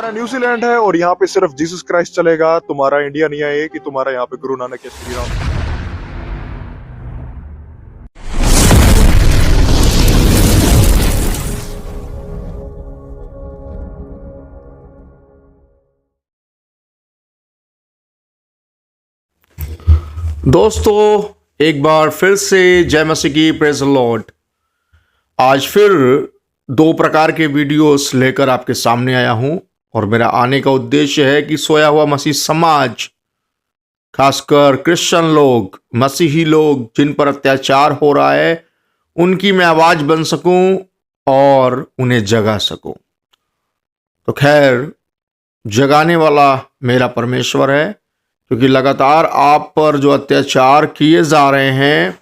तुम्हारा न्यूजीलैंड है और यहाँ पे सिर्फ जीसस क्राइस्ट चलेगा। तुम्हारा इंडिया नहीं आए कि तुम्हारा यहाँ पे गुरु नानक या श्री राम। दोस्तों, एक बार फिर से जय मसीह की, प्रेज द लॉर्ड। आज फिर दो प्रकार के वीडियोस लेकर आपके सामने आया हूं और मेरा आने का उद्देश्य है कि सोया हुआ मसीह समाज, खासकर क्रिश्चियन लोग, मसीही लोग जिन पर अत्याचार हो रहा है, उनकी मैं आवाज बन सकूं और उन्हें जगा सकूं। तो खैर, जगाने वाला मेरा परमेश्वर है, क्योंकि लगातार आप पर जो अत्याचार किए जा रहे हैं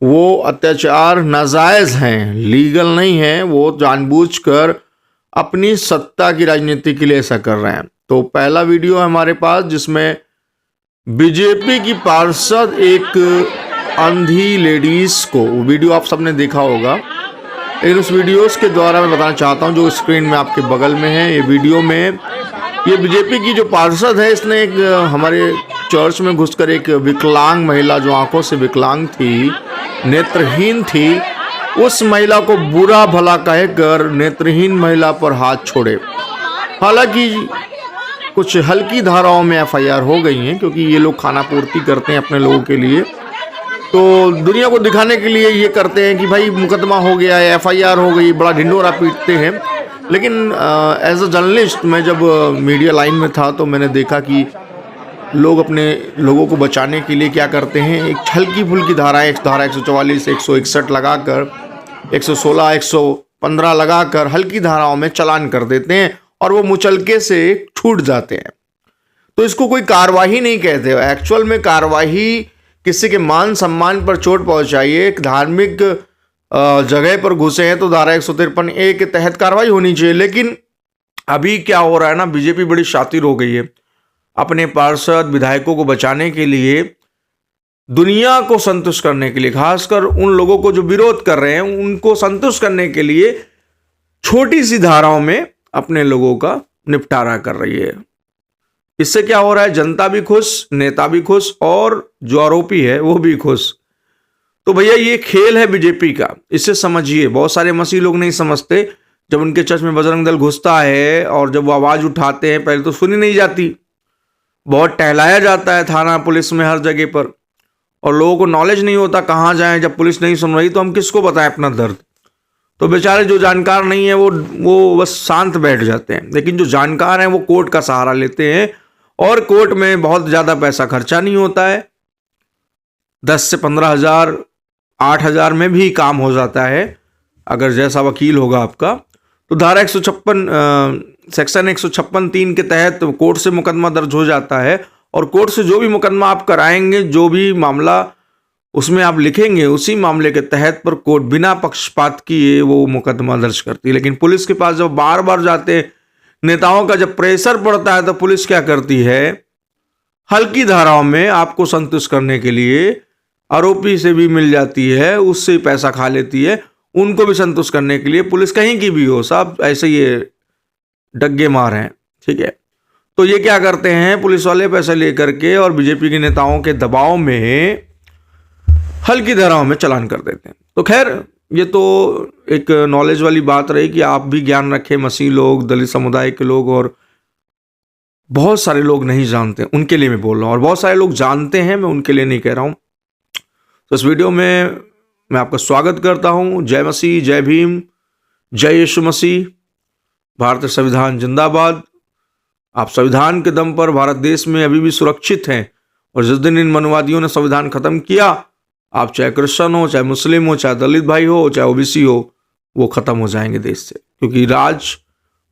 वो अत्याचार नाजायज़ हैं, लीगल नहीं है। वो जानबूझकर अपनी सत्ता की राजनीति के लिए ऐसा कर रहे हैं। तो पहला वीडियो है हमारे पास जिसमें बीजेपी की पार्षद एक अंधी लेडीज को, वीडियो आप सबने देखा होगा, लेकिन उस वीडियोस के द्वारा मैं बताना चाहता हूं, जो स्क्रीन में आपके बगल में है, ये वीडियो में ये बीजेपी की जो पार्षद है, इसने एक हमारे चर्च में घुसकर एक विकलांग महिला, जो आंखों से विकलांग थी, नेत्रहीन थी, उस महिला को बुरा भला कहकर नेत्रहीन महिला पर हाथ छोड़े। हालांकि कुछ हल्की धाराओं में एफआईआर हो गई हैं, क्योंकि ये लोग खाना पूर्ति करते हैं अपने लोगों के लिए, तो दुनिया को दिखाने के लिए ये करते हैं कि भाई मुकदमा हो गया है, एफआईआर हो गई, बड़ा ढिंढोरा पीटते हैं। लेकिन एज अ जर्नलिस्ट मैं जब मीडिया लाइन में था तो मैंने देखा कि लोग अपने लोगों को बचाने के लिए क्या करते हैं, एक हल्की फुल्की धारा 144, 161 लगाकर, 116, 115 लगाकर हल्की धाराओं में चालान कर देते हैं और वो मुचलके से छूट जाते हैं। तो इसको कोई कार्रवाई नहीं कहते। एक्चुअल में कार्रवाई किसी के मान सम्मान पर चोट पहुंचाई, एक धार्मिक जगह पर घुसे हैं तो धारा 153A के तहत कार्रवाई होनी चाहिए। लेकिन अभी क्या हो रहा है ना, बीजेपी बड़ी शातिर हो गई है, अपने पार्षद विधायकों को बचाने के लिए, दुनिया को संतुष्ट करने के लिए, खासकर उन लोगों को जो विरोध कर रहे हैं उनको संतुष्ट करने के लिए छोटी सी धाराओं में अपने लोगों का निपटारा कर रही है। इससे क्या हो रहा है, जनता भी खुश, नेता भी खुश और जो आरोपी है वो भी खुश। तो भैया ये खेल है बीजेपी का, इससे समझिए। बहुत सारे मसीह लोग नहीं समझते, जब उनके चर्च में बजरंग दल घुसता है और जब वो आवाज उठाते हैं, पहले तो सुनी नहीं जाती, बहुत टहलाया जाता है थाना पुलिस में हर जगह पर, और लोगों को नॉलेज नहीं होता कहाँ जाएं। जब पुलिस नहीं सुन रही तो हम किसको बताएं अपना दर्द। तो बेचारे जो जानकार नहीं है वो बस शांत बैठ जाते हैं। लेकिन जो जानकार हैं वो कोर्ट का सहारा लेते हैं, और कोर्ट में बहुत ज़्यादा पैसा खर्चा नहीं होता है, 10 से 15 हज़ार, 8 हज़ार में भी काम हो जाता है अगर जैसा वकील होगा आपका। तो धारा 156 सेक्शन 156(3) के तहत कोर्ट से मुकदमा दर्ज हो जाता है, और कोर्ट से जो भी मुकदमा आप कराएंगे, जो भी मामला उसमें आप लिखेंगे, उसी मामले के तहत पर कोर्ट बिना पक्षपात किए वो मुकदमा दर्ज करती है। लेकिन पुलिस के पास जब बार बार जाते हैं, नेताओं का जब प्रेशर पड़ता है, तो पुलिस क्या करती है, हल्की धाराओं में आपको संतुष्ट करने के लिए आरोपी से भी मिल जाती है, उससे पैसा खा लेती है, उनको भी संतुष्ट करने के लिए पुलिस कहीं की भी हो, सब ऐसे ये डग्गे मार हैं, ठीक है। तो ये क्या करते हैं, पुलिस वाले पैसे लेकर के और बीजेपी के नेताओं के दबाव में हल्की धाराओं में चालान कर देते हैं। तो खैर, ये तो एक नॉलेज वाली बात रही कि आप भी ज्ञान रखें, मसीह लोग, दलित समुदाय के लोग, और बहुत सारे लोग नहीं जानते, उनके लिए मैं बोल रहा हूँ, और बहुत सारे लोग जानते हैं, मैं उनके लिए नहीं कह रहा हूँ। तो इस वीडियो में मैं आपका स्वागत करता हूँ। जय मसीह, जय भीम, जय यीशु मसीह, भारतीय संविधान जिंदाबाद। आप संविधान के दम पर भारत देश में अभी भी सुरक्षित हैं, और जिस दिन इन मनवादियों ने संविधान खत्म किया, आप चाहे क्रिश्चियन हो, चाहे मुस्लिम हो, चाहे दलित भाई हो, चाहे ओबीसी हो, वो खत्म हो जाएंगे देश से, क्योंकि राज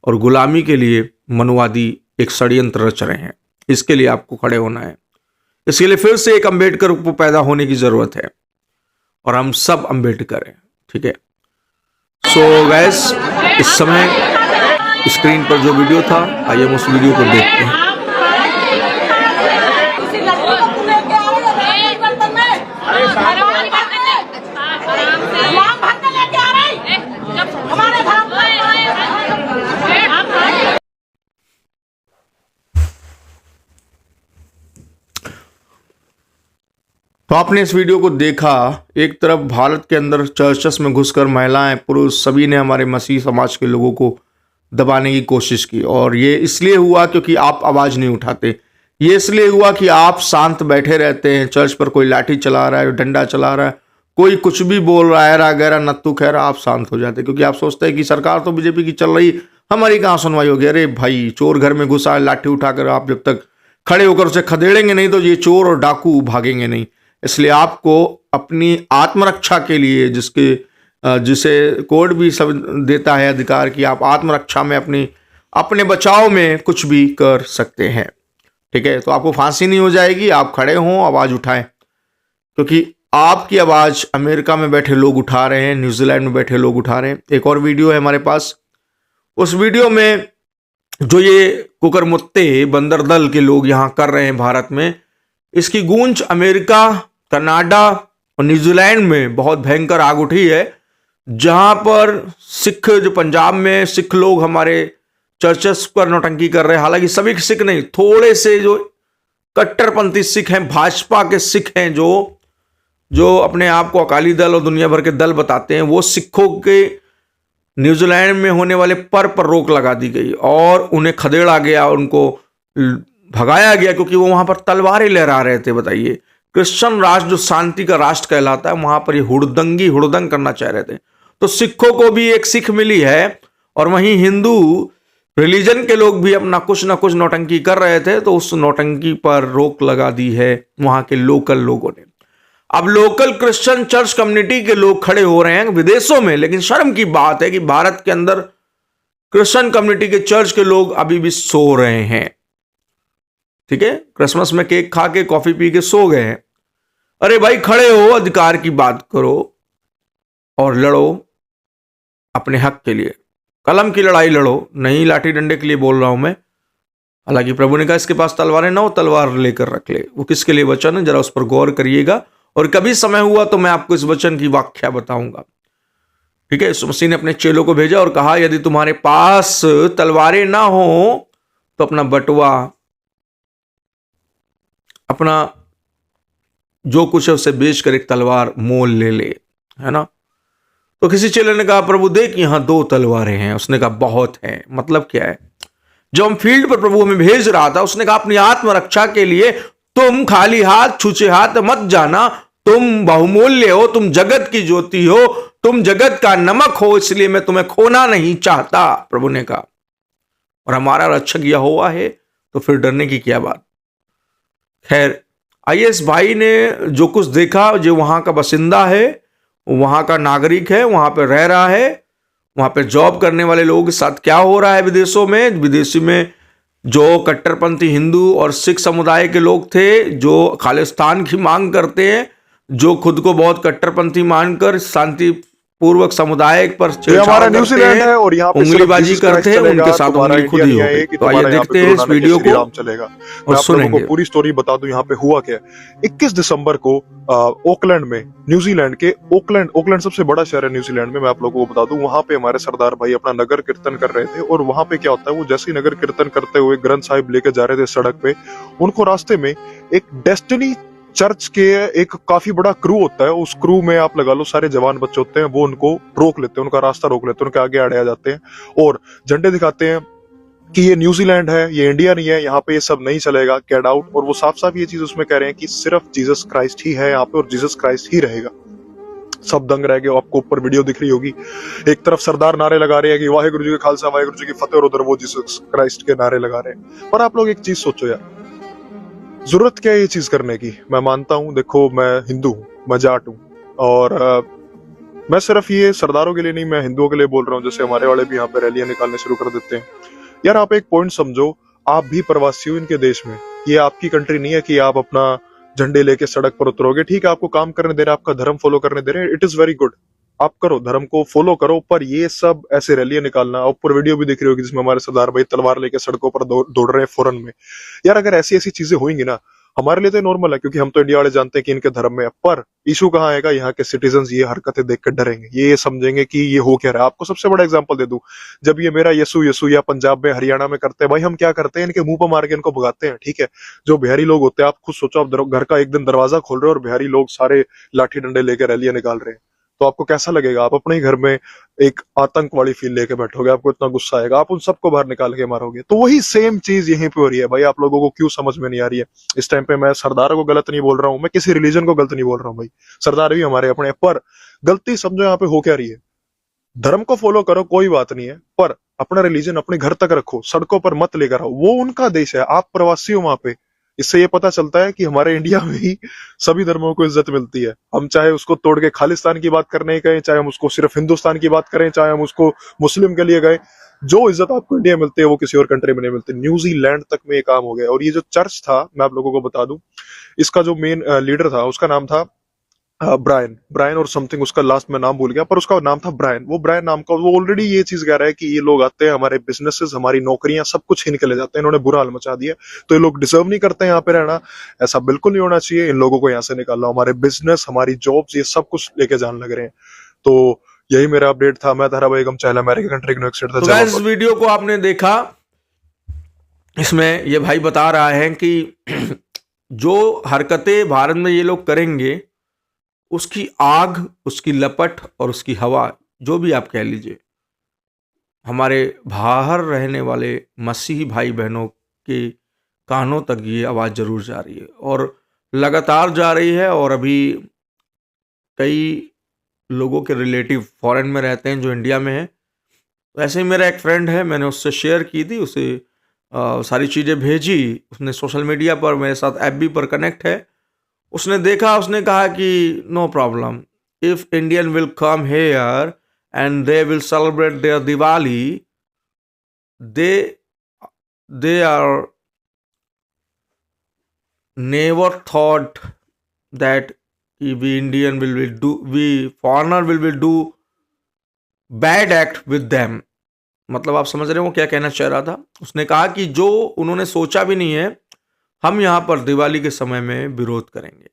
और गुलामी के लिए मनवादी एक षड्यंत्र रच रहे हैं। इसके लिए आपको खड़े होना है। इसके लिए फिर से एक अंबेडकर को पैदा होने की जरूरत है, और हम सब अंबेडकर हैं, ठीक है। सो गाइस, इस समय स्क्रीन पर जो वीडियो था, आइए हम उस वीडियो को देखते हैं। तो आपने इस वीडियो को देखा, एक तरफ भारत के अंदर चर्चेस में घुसकर महिलाएं, पुरुष सभी ने हमारे मसीह समाज के लोगों को दबाने की कोशिश की, और ये इसलिए हुआ क्योंकि आप आवाज़ नहीं उठाते। ये इसलिए हुआ कि आप शांत बैठे रहते हैं। चर्च पर कोई लाठी चला रहा है, डंडा चला रहा है, कोई कुछ भी बोल रहा है, गैरा नत्तू खैरा, आप शांत हो जाते क्योंकि आप सोचते हैं कि सरकार तो बीजेपी की चल रही, हमारी कहाँ सुनवाई होगी। अरे भाई, चोर घर में घुसा है, लाठी उठाकर आप जब तक खड़े होकर उसे खदेड़ेंगे नहीं तो ये चोर और डाकू भागेंगे नहीं। इसलिए आपको अपनी आत्मरक्षा के लिए, जिसे कोड भी सब देता है अधिकार कि आप आत्मरक्षा में अपने बचाव में कुछ भी कर सकते हैं। ठीक है, तो आपको फांसी नहीं हो जाएगी, आप खड़े हों, आवाज़ उठाएं, क्योंकि आपकी आवाज़ अमेरिका में बैठे लोग उठा रहे हैं, न्यूजीलैंड में बैठे लोग उठा रहे हैं। एक और वीडियो है हमारे पास, उस वीडियो में जो ये कुकरमुत्ते बंदर दल के लोग यहाँ कर रहे हैं भारत में, इसकी गूंज अमेरिका, कनाडा और न्यूजीलैंड में बहुत भयंकर आग उठी है, जहां पर सिख, जो पंजाब में सिख लोग हमारे चर्चेस पर नौटंकी कर रहे हैं। हालांकि सभी सिख नहीं, थोड़े से जो कट्टरपंथी सिख हैं, भाजपा के सिख हैं, जो अपने आप को अकाली दल और दुनिया भर के दल बताते हैं, वो सिखों के न्यूजीलैंड में होने वाले पर रोक लगा दी गई और उन्हें खदेड़ा गया, उनको भगाया गया क्योंकि वो वहां पर तलवारें लहरा रहे थे। बताइए, क्रिश्चियन राष्ट्र जो शांति का राष्ट्र कहलाता है, वहां पर ये हुड़दंग करना चाह रहे थे। तो सिखों को भी एक सीख मिली है, और वहीं हिंदू रिलीजन के लोग भी अपना कुछ ना कुछ नौटंकी कर रहे थे, तो उस नौटंकी पर रोक लगा दी है वहां के लोकल लोगों ने। अब लोकल क्रिश्चियन चर्च कम्युनिटी के लोग खड़े हो रहे हैं विदेशों में, लेकिन शर्म की बात है कि भारत के अंदर क्रिश्चियन कम्युनिटी के चर्च के लोग अभी भी सो रहे हैं। ठीक है, क्रिसमस में केक खा के, कॉफी पी के सो गए हैं। अरे भाई, खड़े हो, अधिकार की बात करो और लड़ो अपने हक के लिए, कलम की लड़ाई लड़ो, नहीं लाठी डंडे के लिए बोल रहा हूं मैं। हालांकि प्रभु ने कहा इसके पास तलवारें ना हो, तलवार लेकर रख ले। वो किसके लिए वचन है, जरा उस पर गौर करिएगा, और कभी समय हुआ तो मैं आपको इस वचन की व्याख्या बताऊंगा। ठीक है, यीशु मसीह ने अपने चेलों को भेजा और कहा, यदि तुम्हारे पास तलवारें ना हो तो अपना बटुआ, अपना जो कुछ है उसे बेचकर एक तलवार मोल ले, है ना। तो किसी चेले ने कहा, प्रभु देख यहां 2 तलवारें हैं। उसने कहा बहुत है। मतलब क्या है? जब हम फील्ड पर प्रभु हमें भेज रहा था, उसने कहा अपनी आत्मरक्षा के लिए तुम खाली हाथ, छूछे हाथ मत जाना, तुम बहुमूल्य हो, तुम जगत की ज्योति हो, तुम जगत का नमक हो, इसलिए मैं तुम्हें खोना नहीं चाहता, प्रभु ने कहा। और हमारा रक्षक यहोवा है, तो फिर डरने की क्या बात। खैर, आईएएस भाई ने जो कुछ देखा, जो वहां का बसिंदा है, वहां का नागरिक है, वहां पर रह रहा है, वहां पे जॉब करने वाले लोगों के साथ क्या हो रहा है विदेशों में, विदेशी में जो कट्टरपंथी हिंदू और सिख समुदाय के लोग थे, जो खालिस्तान की मांग करते हैं, जो खुद को बहुत कट्टरपंथी मानकर शांति पूर्वक समुदाय पर हमारा न्यूजीलैंड है और यहाँ पे उंगलीबाजी करते हैं, उनके साथ उंगली खुद ही होगी। तो आइए देखते हैं इस वीडियो को चलेगा और सुनेंगे। पूरी स्टोरी बता दूं यहाँ पे हुआ क्या है। 21 दिसंबर को ओकलैंड में, न्यूजीलैंड के ओकलैंड सबसे बड़ा शहर है न्यूजीलैंड में, मैं आप लोगों को बता दूं, वहां पे हमारे सरदार भाई अपना नगर कीर्तन कर रहे थे। और वहां पे क्या होता है, वो जैसे ही नगर कीर्तन करते हुए ग्रंथ साहिब लेके जा रहे थे सड़क पे, उनको रास्ते में एक डेस्टिनी चर्च के एक काफी बड़ा क्रू होता है, उस क्रू में आप लगा लो सारे जवान बच्चे होते हैं, वो उनको रोक लेते हैं, उनका रास्ता रोक लेते हैं, उनके आगे अड़े आ जाते हैं और झंडे दिखाते हैं कि ये न्यूजीलैंड है, ये इंडिया नहीं है, यहाँ पे ये सब नहीं चलेगा, गेट आउट। और वो साफ साफ ये चीज उसमें कह रहे हैं कि सिर्फ जीसस क्राइस्ट ही है यहाँ पे और जीसस क्राइस्ट ही रहेगा। सब दंग रह गए। आपको ऊपर वीडियो दिख रही होगी, एक तरफ सरदार नारे लगा रहे हैं कि वाहेगुरु जी के खालसा वाहेगुरु जी की फतेह, और उधर वो जीसस क्राइस्ट के नारे लगा रहे हैं। पर आप लोग एक चीज सोचो यार, जरूरत क्या है ये चीज करने की। मैं मानता हूं, देखो मैं हिंदू हूं, मैं जाट हूं, और मैं सिर्फ ये सरदारों के लिए नहीं, मैं हिंदुओं के लिए बोल रहा हूं। जैसे हमारे वाले भी यहाँ पे रैलियां निकालने शुरू कर देते हैं। यार आप एक पॉइंट समझो, आप भी प्रवासी हो इनके देश में, ये आपकी कंट्री नहीं है कि आप अपना झंडे लेके सड़क पर उतरोगे। ठीक है, आपको काम करने दे रहे हैं, आपका धर्म फॉलो करने दे रहे हैं, इट इज वेरी गुड, आप करो, धर्म को फॉलो करो। पर ये सब ऐसे रैलियां निकालना, ऊपर वीडियो भी दिख रही होगी जिसमें हमारे सरदार भाई तलवार लेके सड़कों पर दौड़ रहे हैं फौरन में। यार अगर ऐसी ऐसी चीजें होंगी ना, हमारे लिए तो नॉर्मल है क्योंकि हम तो इंडिया वाले जानते हैं कि इनके धर्म में है, पर इशू कहाँ आएगा, यहाँ के सिटीजन्स ये हरकतें देखकर डरेंगे, ये समझेंगे कि ये हो क्या रहा है। आपको सबसे बड़ा एग्जांपल दे दूं, जब ये मेरा यसु यसु या पंजाब में हरियाणा में करते हैं, भाई हम क्या करते हैं, इनके मुंह पर मार के इनको भगाते हैं, ठीक है। जो बिहारी लोग होते हैं, आप खुद सोचो, आप घर का एक दिन दरवाजा खोल रहे हो और बिहारी लोग सारे लाठी डंडे लेकर रैलियां निकाल रहे हैं, तो आपको कैसा लगेगा? आप अपने ही घर में एक आतंक वाली फील लेके बैठोगे, आपको इतना गुस्सा आएगा, आप उन सबको बाहर निकाल के मारोगे। तो वही सेम चीज यहीं पे हो रही है भाई, आप लोगों को क्यों समझ में नहीं आ रही है? इस टाइम पे मैं सरदार को गलत नहीं बोल रहा हूँ, मैं किसी रिलीजन को गलत नहीं बोल रहा हूँ भाई, सरदार भी हमारे अपने, पर गलती समझो यहाँ पे हो क्या रही है। धर्म को फॉलो करो, कोई बात नहीं है, पर अपना रिलीजन अपने घर तक रखो, सड़कों पर मत लेकर आओ, वो उनका देश है, आप प्रवासी हो वहां पे। इससे ये पता चलता है कि हमारे इंडिया में ही सभी धर्मों को इज्जत मिलती है। हम चाहे उसको तोड़ के खालिस्तान की बात करने गए, चाहे हम उसको सिर्फ हिंदुस्तान की बात करें, चाहे हम उसको मुस्लिम के लिए गए, जो इज्जत आपको इंडिया में मिलती है वो किसी और कंट्री में नहीं मिलती। न्यूजीलैंड तक में ये काम हो गया। और ये जो चर्च था, मैं आप लोगों को बता दूं, इसका जो मेन लीडर था उसका नाम था ब्रायन ब्रायन और समथिंग, उसका लास्ट में नाम भूल गया, पर उसका नाम था ब्रायन। वो ब्रायन नाम का, वो ऑलरेडी ये चीज कह रहा है कि ये लोग आते हैं, हमारे बिजनेसेस, हमारी नौकरियां, सब कुछ छीन के ले जाते हैं, इन्होंने बुरा हाल मचा दिया, तो ये लोग डिजर्व नहीं करते यहाँ पे रहना, ऐसा बिल्कुल नहीं होना चाहिए, इन लोगों को यहाँ से निकालना। हमारे बिजनेस, हमारी जॉब्स, ये सब कुछ लेके जाने लग रहे हैं। तो यही मेरा अपडेट था। मैं तारा बेगम चहल, अमेरिका कंट्री का एक्सेट था। तो गाइस, इस वीडियो को आपने देखा, इसमें ये भाई बता रहा है कि जो हरकतें भारत में ये लोग करेंगे, उसकी आग, उसकी लपट और उसकी हवा, जो भी आप कह लीजिए, हमारे बाहर रहने वाले मसीही भाई बहनों के कानों तक ये आवाज़ जरूर जा रही है और लगातार जा रही है। और अभी कई लोगों के रिलेटिव फॉरेन में रहते हैं जो इंडिया में हैं। वैसे ही मेरा एक फ्रेंड है, मैंने उससे शेयर की थी, उसे सारी चीज़ें भेजी, उसने सोशल मीडिया पर मेरे साथ FB पर कनेक्ट है। उसने देखा, उसने कहा कि no problem, if Indian will come here and they will celebrate their Diwali, they are never thought that we Indian will do, we foreigner will do bad act with them। मतलब आप समझ रहे हो क्या कहना चाह रहा था? उसने कहा कि जो उन्होंने सोचा भी नहीं है, हम यहाँ पर दिवाली के समय में विरोध करेंगे।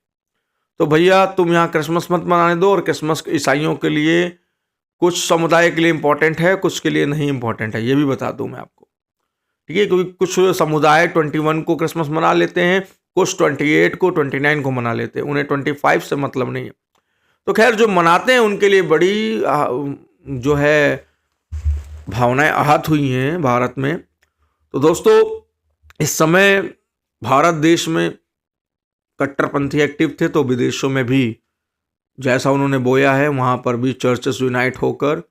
तो भैया, तुम यहाँ क्रिसमस मत मनाने दो। और क्रिसमस ईसाइयों के लिए, कुछ समुदाय के लिए इम्पोर्टेंट है, कुछ के लिए नहीं इम्पोर्टेंट है, ये भी बता दूं मैं आपको, ठीक है। क्योंकि कुछ समुदाय 21 को क्रिसमस मना लेते हैं, कुछ 28 को, 29 को मना लेते हैं, उन्हें 25 से मतलब नहीं है। तो खैर, जो मनाते हैं उनके लिए बड़ी जो है भावनाएं आहत हुई हैं भारत में। तो दोस्तों, इस समय भारत देश में कट्टरपंथी एक्टिव थे, तो विदेशों में भी जैसा उन्होंने बोया है, वहाँ पर भी चर्चेस यूनाइट होकर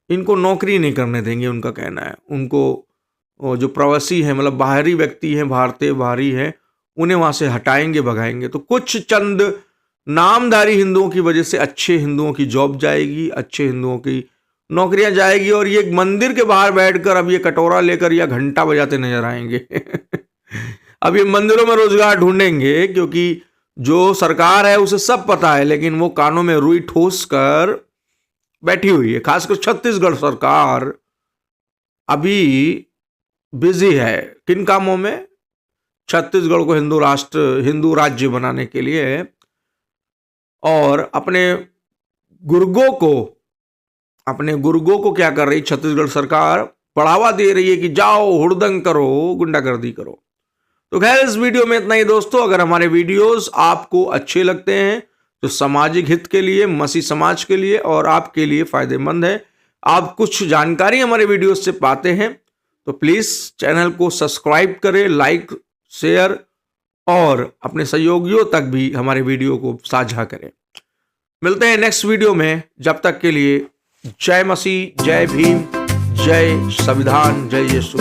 इनको नौकरी नहीं करने देंगे, उनका कहना है। उनको जो प्रवासी हैं, मतलब बाहरी व्यक्ति हैं, भारतीय बाहरी हैं, उन्हें वहाँ से हटाएंगे, भगाएंगे। तो कुछ चंद नामधारी हिंदुओं की वजह से अच्छे हिंदुओं की जॉब जाएगी, अच्छे हिंदुओं की नौकरियां जाएगी, और ये मंदिर के बाहर बैठकर अब ये कटोरा लेकर या घंटा बजाते नजर आएंगे। अब ये मंदिरों में रोजगार ढूंढेंगे, क्योंकि जो सरकार है उसे सब पता है, लेकिन वो कानों में रुई ठोस कर बैठी हुई है। खासकर छत्तीसगढ़ सरकार अभी बिजी है किन कामों में? छत्तीसगढ़ को हिंदू राज्य बनाने के लिए, और अपने गुर्गों को क्या कर रही छत्तीसगढ़ सरकार? बढ़ावा दे रही है कि जाओ हुड़दंग करो, गुंडागर्दी करो। तो खैर, इस वीडियो में इतना ही दोस्तों। अगर हमारे वीडियोस आपको अच्छे लगते हैं, तो सामाजिक हित के लिए, मसीह समाज के लिए और आपके लिए फायदेमंद है, आप कुछ जानकारी हमारे वीडियोस से पाते हैं, तो प्लीज चैनल को सब्सक्राइब करें, लाइक, शेयर और अपने सहयोगियों तक भी हमारे वीडियो को साझा करें। मिलते हैं नेक्स्ट वीडियो में, जब तक के लिए जय मसीह, जय भीम, जय संविधान, जय यीशु।